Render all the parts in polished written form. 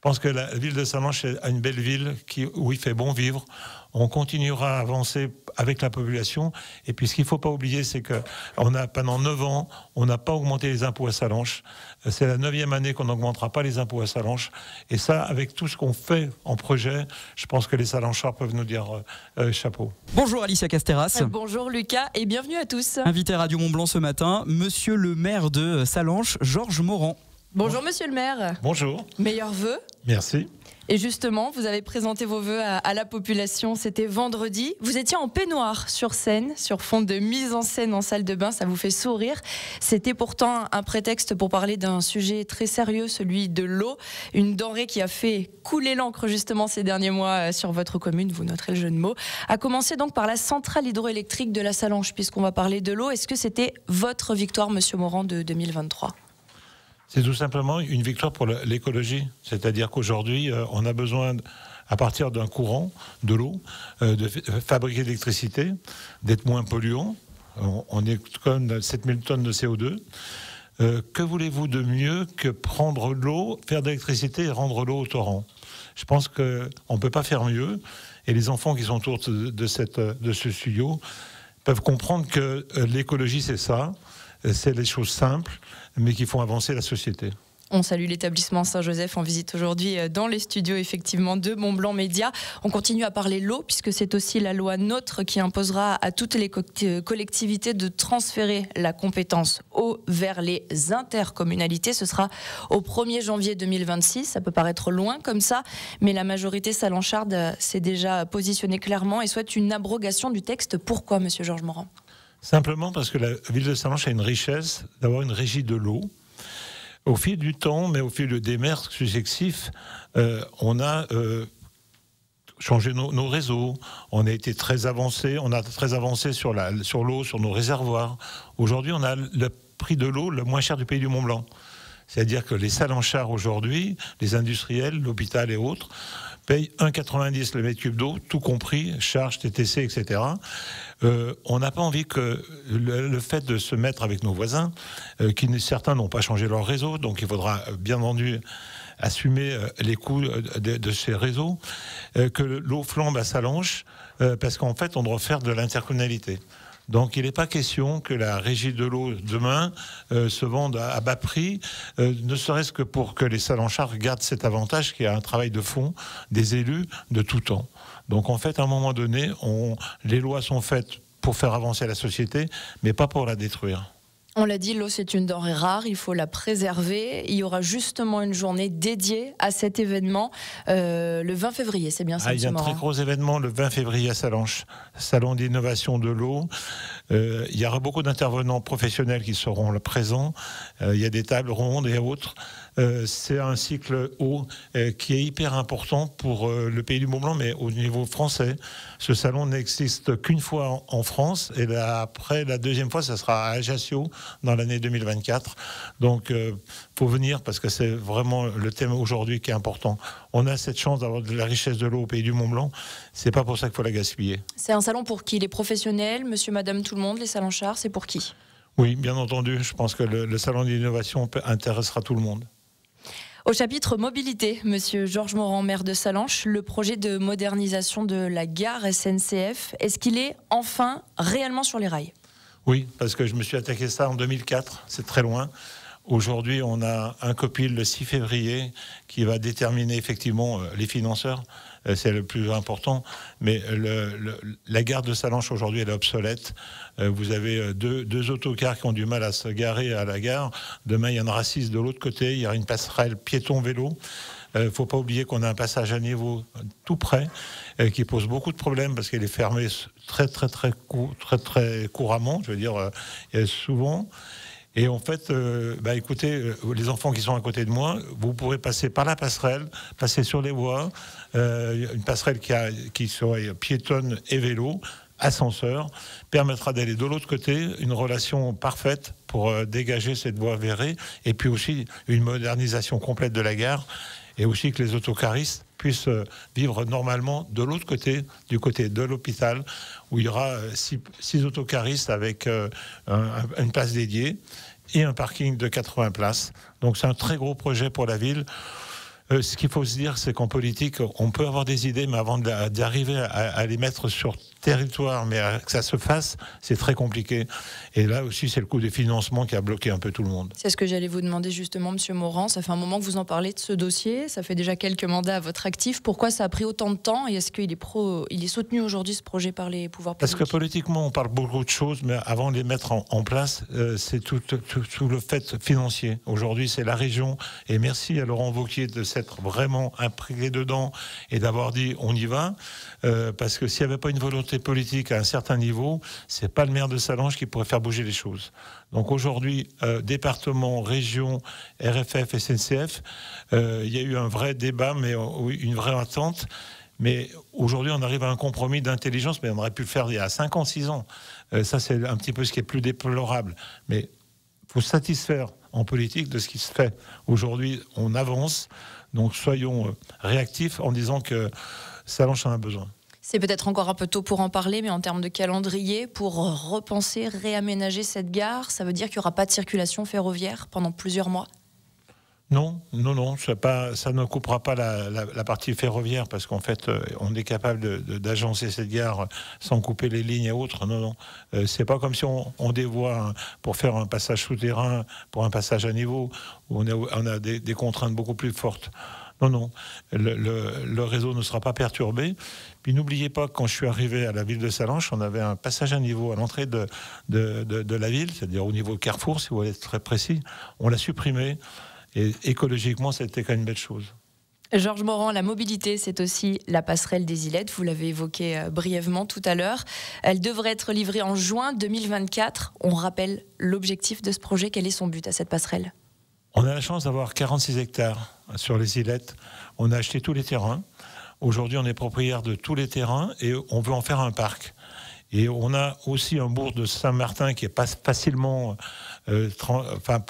pense que la ville de Sallanches est une belle ville où il fait bon vivre. On continuera à avancer avec la population. Et puis ce qu'il ne faut pas oublier, c'est que pendant 9 ans, on n'a pas augmenté les impôts à Sallanches. C'est la 9e année qu'on n'augmentera pas les impôts à Sallanches. Et ça, avec tout ce qu'on fait en projet, je pense que les Sallanchards peuvent nous dire chapeau. Bonjour Alicia Casteras. Bonjour Lucas et bienvenue à tous. Invité à Radio Mont-Blanc ce matin, monsieur le maire de Sallanches, Georges Morand. Bonjour monsieur le maire. Bonjour. Meilleurs vœux. Merci. Et justement, vous avez présenté vos vœux à la population, c'était vendredi. Vous étiez en peignoir sur scène, sur fond de mise en scène en salle de bain, ça vous fait sourire. C'était pourtant un prétexte pour parler d'un sujet très sérieux, celui de l'eau. Une denrée qui a fait couler l'encre justement ces derniers mois sur votre commune, vous noterez le jeu de mots. A commencé donc par la centrale hydroélectrique de la Sallanche, puisqu'on va parler de l'eau. Est-ce que c'était votre victoire, monsieur Morand, de 2023 ? C'est tout simplement une victoire pour l'écologie. C'est-à-dire qu'aujourd'hui, on a besoin, à partir d'un courant, de l'eau, de fabriquer de l'électricité, d'être moins polluant. On est comme 7000 tonnes de CO2. Que voulez-vous de mieux que prendre l'eau, faire de l'électricité et rendre l'eau au torrent ? Je pense qu'on ne peut pas faire mieux. Et les enfants qui sont autour de ce studio peuvent comprendre que l'écologie, c'est ça. C'est les choses simples, mais qui font avancer la société. On salue l'établissement Saint-Joseph en visite aujourd'hui dans les studios effectivement de Mont-Blanc Média. On continue à parler de l'eau puisque c'est aussi la loi NOTRe qui imposera à toutes les collectivités de transférer la compétence eau vers les intercommunalités. Ce sera au 1er janvier 2026. Ça peut paraître loin comme ça, mais la majorité sallencharde s'est déjà positionnée clairement et souhaite une abrogation du texte. Pourquoi, monsieur Georges Morand ? Simplement parce que la ville de Sallanches a une richesse d'avoir une régie de l'eau. Au fil du temps, mais au fil des maires successifs, on a changé nos réseaux. On a été très avancé. On a très avancé sur l'eau, sur nos réservoirs. Aujourd'hui, on a le prix de l'eau le moins cher du pays du Mont-Blanc. C'est-à-dire que les Sallenchards aujourd'hui, les industriels, l'hôpital et autres, payent 1,90 le mètre cube d'eau, tout compris, charges, TTC, etc. On n'a pas envie que le fait de se mettre avec nos voisins, qui certains n'ont pas changé leur réseau, donc il faudra bien entendu assumer les coûts de ces réseaux, que l'eau flambe à Sallanches, parce qu'en fait on doit faire de l'intercommunalité. Donc il n'est pas question que la régie de l'eau demain se vende à bas prix, ne serait-ce que pour que les Sallenchards gardent cet avantage qui est un travail de fond des élus de tout temps. Donc en fait, à un moment donné, les lois sont faites pour faire avancer la société, mais pas pour la détruire. On l'a dit, l'eau c'est une denrée rare, il faut la préserver. Il y aura justement une journée dédiée à cet événement le 20 février, c'est bien ça, il y a un très gros événement le 20 février à Sallanches, salon d'innovation de l'eau. Il y aura beaucoup d'intervenants professionnels qui seront présents. Il y a des tables rondes et autres. C'est un cycle eau qui est hyper important pour le pays du Mont-Blanc, mais au niveau français. Ce salon n'existe qu'une fois en France, et après la deuxième fois, ça sera à Ajaccio dans l'année 2024. Donc, faut venir parce que c'est vraiment le thème aujourd'hui qui est important. On a cette chance d'avoir de la richesse de l'eau au pays du Mont-Blanc. C'est pas pour ça qu'il faut la gaspiller. C'est un salon pour qui? Les professionnels, monsieur, madame, tout le monde, les Sallenchards, c'est pour qui? Oui, bien entendu. Je pense que le salon d'innovation intéressera tout le monde. Au chapitre mobilité, monsieur Georges Morand, maire de Sallanches, le projet de modernisation de la gare SNCF, est-ce qu'il est enfin réellement sur les rails? Oui, parce que je me suis attaqué à ça en 2004, c'est très loin. Aujourd'hui, on a un COPIL le 6 février qui va déterminer effectivement les financeurs. C'est le plus important. Mais la gare de Sallanches aujourd'hui, elle est obsolète. Vous avez deux autocars qui ont du mal à se garer à la gare. Demain, il y en aura 6 de l'autre côté. Il y aura une passerelle piéton-vélo. Il ne faut pas oublier qu'on a un passage à niveau tout près qui pose beaucoup de problèmes parce qu'elle est fermée très couramment, je veux dire, souvent. Et en fait, écoutez, les enfants qui sont à côté de moi, vous pourrez passer par la passerelle, passer sur les voies, une passerelle qui serait piétonne et vélo, ascenseur, permettra d'aller de l'autre côté, une relation parfaite pour dégager cette voie ferrée, et puis aussi une modernisation complète de la gare, et aussi que les autocaristes puissent vivre normalement de l'autre côté, du côté de l'hôpital, où il y aura 6 autocaristes avec une place dédiée et un parking de 80 places. Donc c'est un très gros projet pour la ville. Ce qu'il faut se dire, c'est qu'en politique, on peut avoir des idées, mais avant d'arriver à les mettre sur territoire, mais que ça se fasse, c'est très compliqué. Et là aussi, c'est le coût des financements qui a bloqué un peu tout le monde. C'est ce que j'allais vous demander justement, Monsieur Morand. Ça fait un moment que vous en parlez de ce dossier. Ça fait déjà quelques mandats à votre actif. Pourquoi ça a pris autant de temps et est-ce qu'il est soutenu aujourd'hui, ce projet, par les pouvoirs publics? Parce que politiquement, on parle beaucoup de choses, mais avant de les mettre en place, c'est tout le fait financier. Aujourd'hui, c'est la région. Et merci à Laurent Wauquiez de s'être vraiment impliqué dedans et d'avoir dit on y va. Parce que s'il n'y avait pas une volonté politique à un certain niveau, c'est pas le maire de Sallanches qui pourrait faire bouger les choses. Donc aujourd'hui, département, région, RFF, SNCF, il y a eu un vrai débat, mais une vraie attente. Mais aujourd'hui, on arrive à un compromis d'intelligence, mais on aurait pu le faire il y a 5 ans, 6 ans. Ça, c'est un petit peu ce qui est plus déplorable. Mais il faut se satisfaire en politique de ce qui se fait. Aujourd'hui, on avance, donc soyons réactifs en disant que Sallanches en a besoin. C'est peut-être encore un peu tôt pour en parler, mais en termes de calendrier, pour repenser, réaménager cette gare, ça veut dire qu'il n'y aura pas de circulation ferroviaire pendant plusieurs mois? Non, ça ne coupera pas la partie ferroviaire, parce qu'en fait, on est capable d'agencer cette gare sans couper les lignes et autres. Non. C'est pas comme si on dévoie pour faire un passage souterrain, pour un passage à niveau, où on a des contraintes beaucoup plus fortes. Non, le réseau ne sera pas perturbé. Puis n'oubliez pas que quand je suis arrivé à la ville de Sallanches, on avait un passage à niveau à l'entrée de la ville, c'est-à-dire au niveau Carrefour, si vous voulez être très précis. On l'a supprimé. Et écologiquement, c'était quand même une belle chose. Georges Morand, la mobilité, c'est aussi la passerelle des Ilettes. Vous l'avez évoqué brièvement tout à l'heure. Elle devrait être livrée en juin 2024. On rappelle l'objectif de ce projet. Quel est son but à cette passerelle? On a la chance d'avoir 46 hectares sur les Ilettes. On a acheté tous les terrains. Aujourd'hui, on est propriétaire de tous les terrains et on veut en faire un parc. Et on a aussi un bourg de Saint-Martin qui est pas facilement,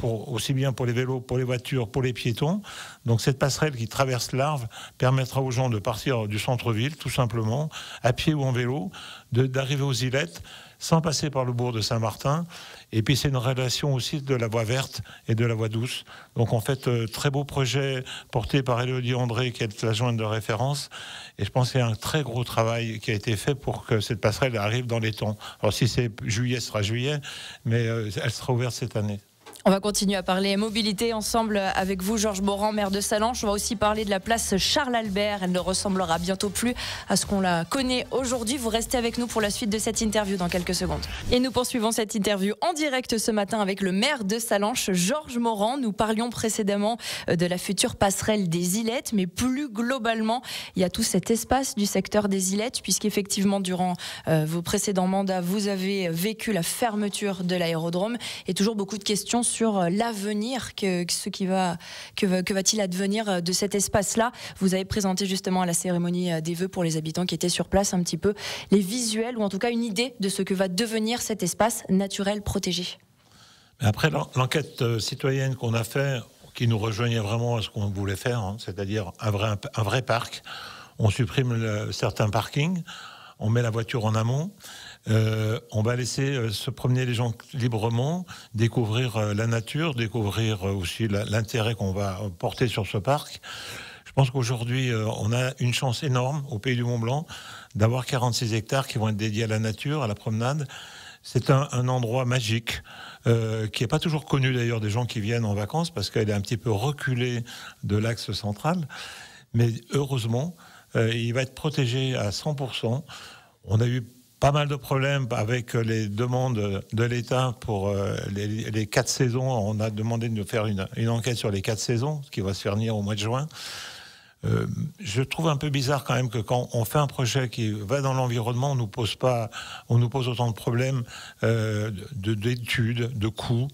aussi bien pour les vélos, pour les voitures, pour les piétons. Donc cette passerelle qui traverse l'Arve permettra aux gens de partir du centre-ville, tout simplement, à pied ou en vélo, d'arriver aux Ilettes, sans passer par le bourg de Saint-Martin. Et puis c'est une relation aussi de la voie verte et de la voie douce. Donc en fait, très beau projet porté par Élodie André, qui est l'adjointe de référence. Et je pense qu'il y a un très gros travail qui a été fait pour que cette passerelle arrive dans les temps. Alors si c'est juillet, ce sera juillet, mais elle sera ouverte cette année. On va continuer à parler mobilité ensemble avec vous, Georges Morand, maire de Sallanches. On va aussi parler de la place Charles-Albert. Elle ne ressemblera bientôt plus à ce qu'on la connaît aujourd'hui. Vous restez avec nous pour la suite de cette interview dans quelques secondes. Et nous poursuivons cette interview en direct ce matin avec le maire de Sallanches, Georges Morand. Nous parlions précédemment de la future passerelle des Ilettes, mais plus globalement, il y a tout cet espace du secteur des Ilettes, puisqu'effectivement, durant vos précédents mandats, vous avez vécu la fermeture de l'aérodrome et toujours beaucoup de questions sur l'avenir, que va-t-il advenir de cet espace-là. Vous avez présenté justement à la cérémonie des vœux pour les habitants qui étaient sur place un petit peu les visuels, ou en tout cas une idée de ce que va devenir cet espace naturel protégé. Après l'enquête citoyenne qu'on a fait, qui nous rejoignait vraiment à ce qu'on voulait faire, c'est-à-dire un vrai parc, on supprime certains parkings, on met la voiture en amont. On va laisser se promener les gens librement, découvrir la nature, découvrir aussi l'intérêt qu'on va porter sur ce parc. Je pense qu'aujourd'hui, on a une chance énorme au Pays du Mont-Blanc d'avoir 46 hectares qui vont être dédiés à la nature, à la promenade. C'est un endroit magique qui n'est pas toujours connu d'ailleurs des gens qui viennent en vacances parce qu'elle est un petit peu reculée de l'axe central. Mais heureusement, il va être protégé à 100%. On a eu pas mal de problèmes avec les demandes de l'État pour les 4 saisons. On a demandé de nous faire une enquête sur les 4 saisons, ce qui va se faire venir au mois de juin. Je trouve un peu bizarre quand même que quand on fait un projet qui va dans l'environnement, on nous pose autant de problèmes d'études, de coûts.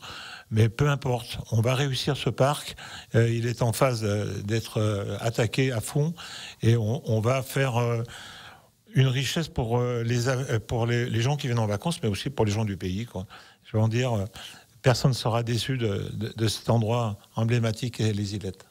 Mais peu importe, on va réussir ce parc. Il est en phase d'être attaqué à fond et on va faire une richesse pour les gens qui viennent en vacances, mais aussi pour les gens du pays, quoi. Je veux en dire, personne ne sera déçu de cet endroit emblématique et les Ilettes.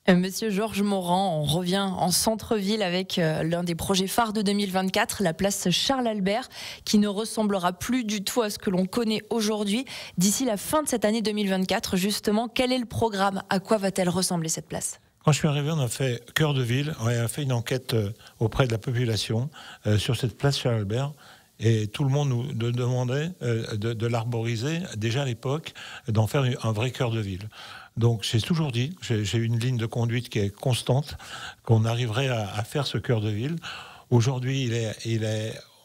Monsieur Georges Morand, on revient en centre-ville avec l'un des projets phares de 2024, la place Charles-Albert, qui ne ressemblera plus du tout à ce que l'on connaît aujourd'hui. D'ici la fin de cette année 2024, justement, quel est le programme? À quoi va-t-elle ressembler cette place? Quand je suis arrivé, on a fait cœur de ville, on a fait une enquête auprès de la population sur cette place Charles-Albert. Et tout le monde nous demandait de l'arboriser, déjà à l'époque, d'en faire un vrai cœur de ville. Donc j'ai toujours dit, j'ai une ligne de conduite qui est constante, qu'on arriverait à faire ce cœur de ville. Aujourd'hui,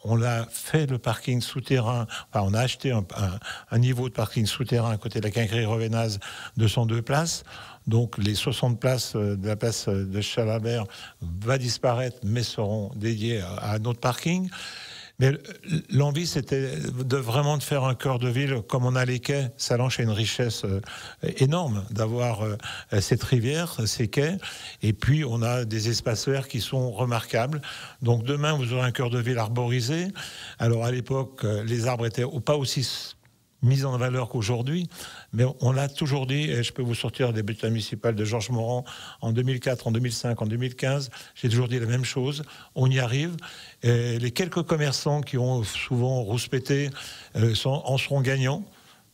on a fait le parking souterrain, enfin, on a acheté un niveau de parking souterrain à côté de la quincaillerie Rovénaz de 102 places. Donc les 60 places de la place de Charles-Albert va disparaître, mais seront dédiées à notre parking. Mais l'envie, c'était vraiment de faire un cœur de ville comme on a les quais. Sallanches a une richesse énorme d'avoir cette rivière, ces quais. Et puis, on a des espaces verts qui sont remarquables. Donc, demain, vous aurez un cœur de ville arborisé. Alors, à l'époque, les arbres étaient pas aussi mis en valeur qu'aujourd'hui, mais on l'a toujours dit, et je peux vous sortir des bulletins municipaux de Georges Morand en 2004, en 2005, en 2015, j'ai toujours dit la même chose, on y arrive, et les quelques commerçants qui ont souvent rouspété en seront gagnants,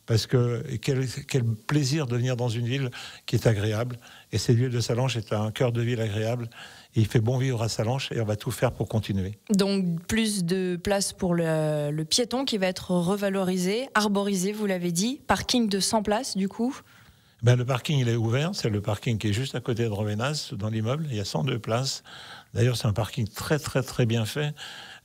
parce que quel plaisir de venir dans une ville qui est agréable, et cette ville de Sallanches est un cœur de ville agréable, et il fait bon vivre à Sallanches et on va tout faire pour continuer. Donc plus de place pour le piéton qui va être revalorisé, arborisé, vous l'avez dit, parking de 100 places du coup. Le parking il est ouvert, c'est le parking qui est juste à côté de Rovénaz, dans l'immeuble, il y a 102 places. D'ailleurs c'est un parking très très très bien fait.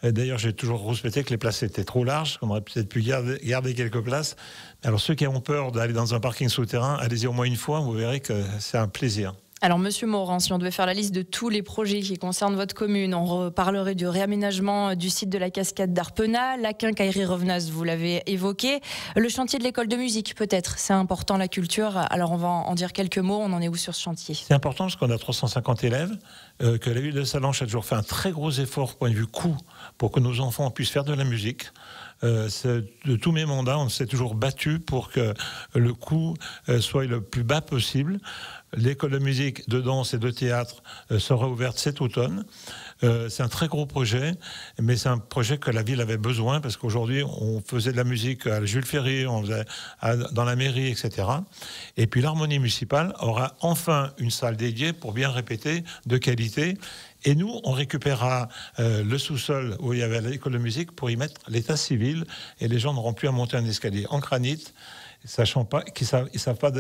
D'ailleurs j'ai toujours respecté que les places étaient trop larges, qu'on aurait peut-être pu garder quelques places. Alors ceux qui ont peur d'aller dans un parking souterrain, allez-y au moins une fois, vous verrez que c'est un plaisir. Alors, Monsieur Morand, si on devait faire la liste de tous les projets qui concernent votre commune, on reparlerait du réaménagement du site de la cascade d'Arpenat, la quincaillerie Rovénaz, vous l'avez évoqué, le chantier de l'école de musique, peut-être. C'est important, la culture. Alors, on va en dire quelques mots. On en est où sur ce chantier? C'est important parce qu'on a 350 élèves, que la ville de Sallanches a toujours fait un très gros effort, point de vue coût, pour que nos enfants puissent faire de la musique. De tous mes mandats, on s'est toujours battu pour que le coût soit le plus bas possible. L'école de musique, de danse et de théâtre sera ouverte cet automne. C'est un très gros projet, mais c'est un projet que la ville avait besoin parce qu'aujourd'hui, on faisait de la musique à Jules Ferry, on faisait dans la mairie, etc. Et puis l'harmonie municipale aura enfin une salle dédiée pour bien répéter, de qualité. Et nous, on récupérera le sous-sol où il y avait l'école de musique pour y mettre l'état civil et les gens n'auront plus à monter un escalier en granit, sachant pas qu'ils savent pas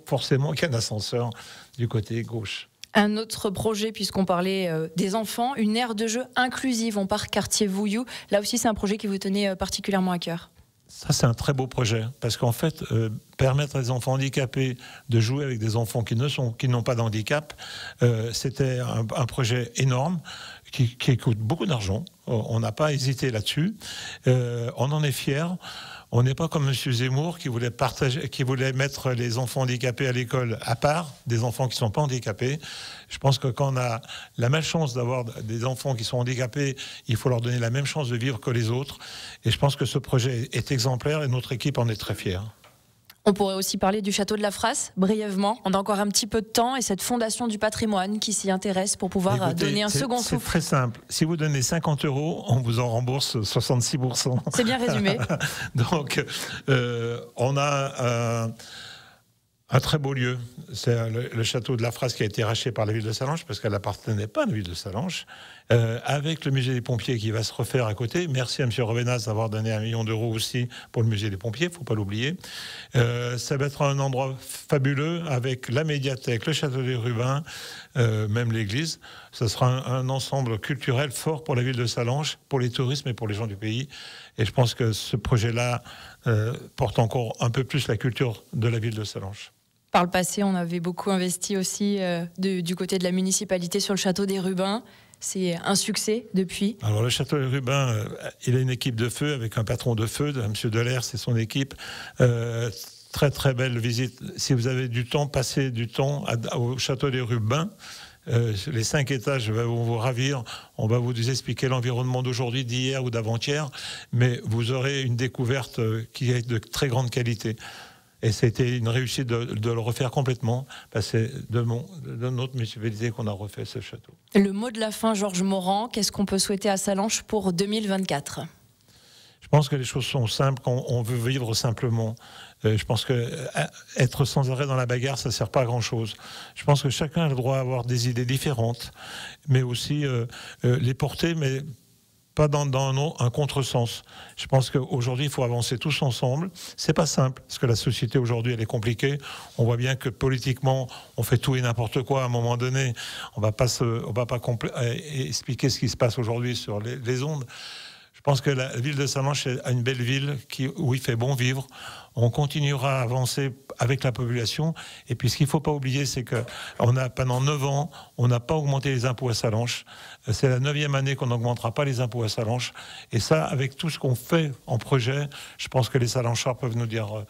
forcément qu'il y a un ascenseur du côté gauche. Un autre projet, puisqu'on parlait des enfants, une aire de jeu inclusive, on part quartier Vouillou. Là aussi, c'est un projet qui vous tenait particulièrement à cœur. Ça, c'est un très beau projet, parce qu'en fait, permettre aux enfants handicapés de jouer avec des enfants qui n'ont pas d'handicap, c'était un projet énorme qui coûte beaucoup d'argent. On n'a pas hésité là-dessus. On en est fiers. On n'est pas comme M. Zemmour qui voulait mettre les enfants handicapés à l'école à part des enfants qui ne sont pas handicapés. Je pense que quand on a la malchance d'avoir des enfants qui sont handicapés, il faut leur donner la même chance de vivre que les autres. Et je pense que ce projet est exemplaire et notre équipe en est très fière. On pourrait aussi parler du château de la Frasse, brièvement. On a encore un petit peu de temps et cette fondation du patrimoine qui s'y intéresse pour pouvoir donner un second souffle. C'est très simple. Si vous donnez 50 €, on vous en rembourse 66%. C'est bien résumé. Donc, on a un très beau lieu. C'est le château de la Frasse qui a été racheté par la ville de Sallanches parce qu'elle n'appartenait pas à la ville de Sallanches. Avec le musée des pompiers qui va se refaire à côté. Merci à M. Rovénaz d'avoir donné 1 million d'euros aussi pour le musée des pompiers, il ne faut pas l'oublier. Ça va être un endroit fabuleux avec la médiathèque, le château des Rubins, même l'église. Ce sera un ensemble culturel fort pour la ville de Sallanches, pour les touristes et pour les gens du pays. Et je pense que ce projet-là porte encore un peu plus la culture de la ville de Sallanches. Par le passé, on avait beaucoup investi aussi du côté de la municipalité sur le château des Rubins. C'est un succès depuis. Alors le château des Rubins, il a une équipe de feu avec un patron de feu, M. Delers et son équipe. Très très belle visite. Si vous avez du temps, passez du temps au château des Rubins. Les 5 étages vont vous ravir. On va vous expliquer l'environnement d'aujourd'hui, d'hier ou d'avant-hier, mais vous aurez une découverte qui est de très grande qualité. Et c'était une réussite de le refaire complètement, parce que c'est de notre municipalité qu'on a refait ce château. Le mot de la fin, Georges Morand, qu'est-ce qu'on peut souhaiter à Sallanches pour 2024 ? Je pense que les choses sont simples, qu'on veut vivre simplement. Je pense que être sans arrêt dans la bagarre, ça ne sert pas à grand-chose. Je pense que chacun a le droit d'avoir des idées différentes, mais aussi les porter, mais pas dans un contresens. Je pense qu'aujourd'hui, il faut avancer tous ensemble. C'est pas simple, parce que la société aujourd'hui, elle est compliquée. On voit bien que politiquement, on fait tout et n'importe quoi à un moment donné. On va pas expliquer ce qui se passe aujourd'hui sur les ondes. Je pense que la ville de Sallanches est une belle ville où il fait bon vivre. On continuera à avancer avec la population. Et puis, ce qu'il ne faut pas oublier, c'est que pendant 9 ans, on n'a pas augmenté les impôts à Sallanches. C'est la 9e année qu'on n'augmentera pas les impôts à Sallanches. Et ça, avec tout ce qu'on fait en projet, je pense que les Sallanchois peuvent nous dire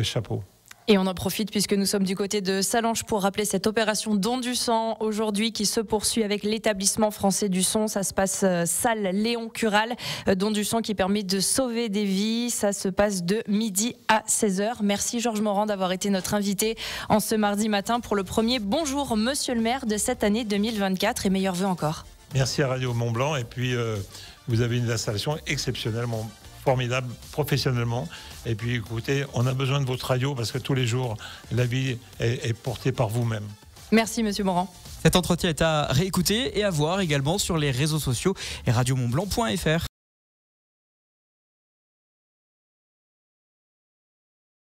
chapeau. Et on en profite puisque nous sommes du côté de Sallanches pour rappeler cette opération Don du sang aujourd'hui qui se poursuit avec l'établissement français du sang. Ça se passe salle Léon Cural. Don du sang qui permet de sauver des vies. Ça se passe de midi à 16h. Merci Georges Morand d'avoir été notre invité en ce mardi matin pour le premier Bonjour Monsieur le maire de cette année 2024 et meilleurs vœux encore. Merci à Radio Mont-Blanc et puis vous avez une installation exceptionnellement formidable professionnellement. Et puis écoutez, on a besoin de votre radio parce que tous les jours, la vie est portée par vous-même. Merci Monsieur Morand. Cet entretien est à réécouter et à voir également sur les réseaux sociaux et radiomontblanc.fr.